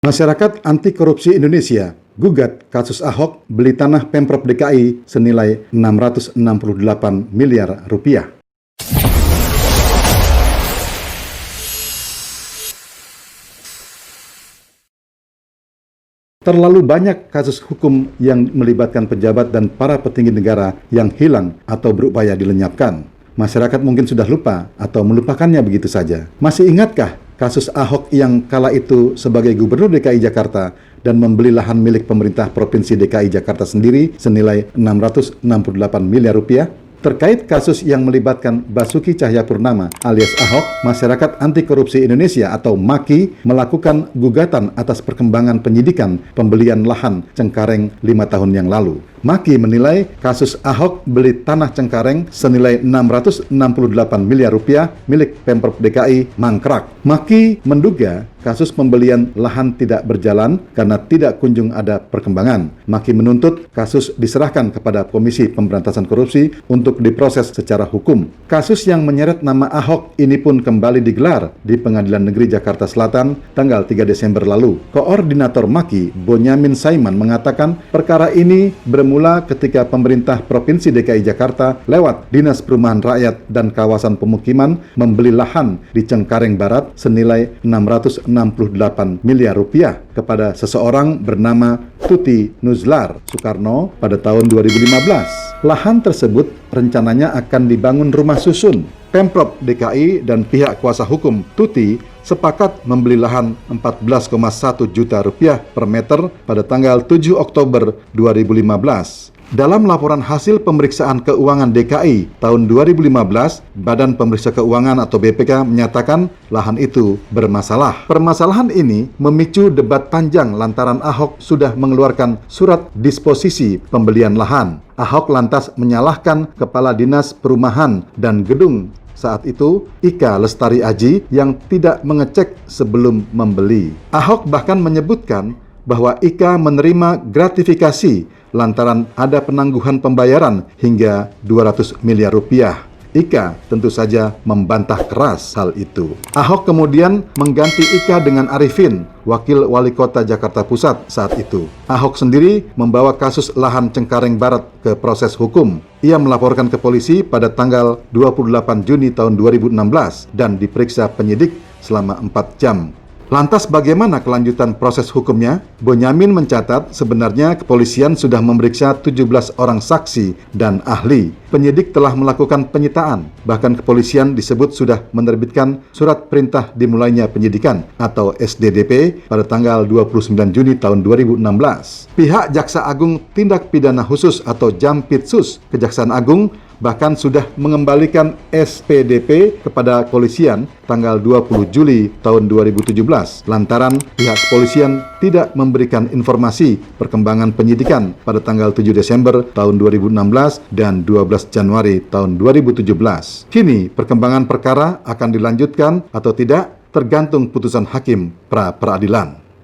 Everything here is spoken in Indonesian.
Masyarakat Anti Korupsi Indonesia gugat kasus Ahok beli tanah Pemprov DKI senilai 668 miliar rupiah. Terlalu banyak kasus hukum yang melibatkan pejabat dan para petinggi negara yang hilang atau berupaya dilenyapkan. Masyarakat mungkin sudah lupa atau melupakannya begitu saja. Masih ingatkah kasus Ahok yang kala itu sebagai Gubernur DKI Jakarta dan membeli lahan milik pemerintah Provinsi DKI Jakarta sendiri senilai 668 miliar rupiah? Terkait kasus yang melibatkan Basuki Cahayapurnama alias Ahok, Masyarakat Anti Korupsi Indonesia atau MAKI melakukan gugatan atas perkembangan penyidikan pembelian lahan Cengkareng 5 tahun yang lalu. MAKI menilai kasus Ahok beli tanah Cengkareng senilai 668 miliar rupiah milik Pemprov DKI mangkrak. MAKI menduga kasus pembelian lahan tidak berjalan karena tidak kunjung ada perkembangan. MAKI menuntut kasus diserahkan kepada Komisi Pemberantasan Korupsi untuk diproses secara hukum. Kasus yang menyeret nama Ahok ini pun kembali digelar di Pengadilan Negeri Jakarta Selatan tanggal 3 Desember lalu. Koordinator MAKI, Bonyamin Saiman, mengatakan perkara ini bermula ketika pemerintah Provinsi DKI Jakarta lewat Dinas Perumahan Rakyat dan Kawasan Pemukiman membeli lahan di Cengkareng Barat senilai 668 miliar rupiah kepada seseorang bernama Tuti Nuzlar Soekarno pada tahun 2015. Lahan tersebut rencananya akan dibangun rumah susun. Pemprov DKI dan pihak kuasa hukum Tuti sepakat membeli lahan 14,1 juta rupiah per meter pada tanggal 7 Oktober 2015. Dalam laporan hasil pemeriksaan keuangan DKI tahun 2015, Badan Pemeriksa Keuangan atau BPK menyatakan lahan itu bermasalah. Permasalahan ini memicu debat panjang lantaran Ahok sudah mengeluarkan surat disposisi pembelian lahan. Ahok lantas menyalahkan Kepala Dinas Perumahan dan Gedung saat itu, Ika Lestari Aji, yang tidak mengecek sebelum membeli. Ahok bahkan menyebutkan bahwa Ika menerima gratifikasi lantaran ada penangguhan pembayaran hingga 200 miliar rupiah. Ika tentu saja membantah keras hal itu. Ahok kemudian mengganti Ika dengan Arifin, Wakil Wali Kota Jakarta Pusat saat itu. Ahok sendiri membawa kasus lahan Cengkareng Barat ke proses hukum. Ia melaporkan ke polisi pada tanggal 28 Juni tahun 2016 dan diperiksa penyidik selama 4 jam. Lantas bagaimana kelanjutan proses hukumnya? Bonyamin mencatat sebenarnya kepolisian sudah memeriksa 17 orang saksi dan ahli. Penyidik telah melakukan penyitaan. Bahkan kepolisian disebut sudah menerbitkan surat perintah dimulainya penyidikan atau SDDP pada tanggal 29 Juni tahun 2016. Pihak Jaksa Agung Tindak Pidana Khusus atau Jampitsus Kejaksaan Agung bahkan sudah mengembalikan SPDP kepada kepolisian tanggal 20 Juli tahun 2017 lantaran pihak kepolisian tidak memberikan informasi perkembangan penyidikan pada tanggal 7 Desember tahun 2016 dan 12 Januari tahun 2017. Kini perkembangan perkara akan dilanjutkan atau tidak tergantung putusan hakim pra peradilan.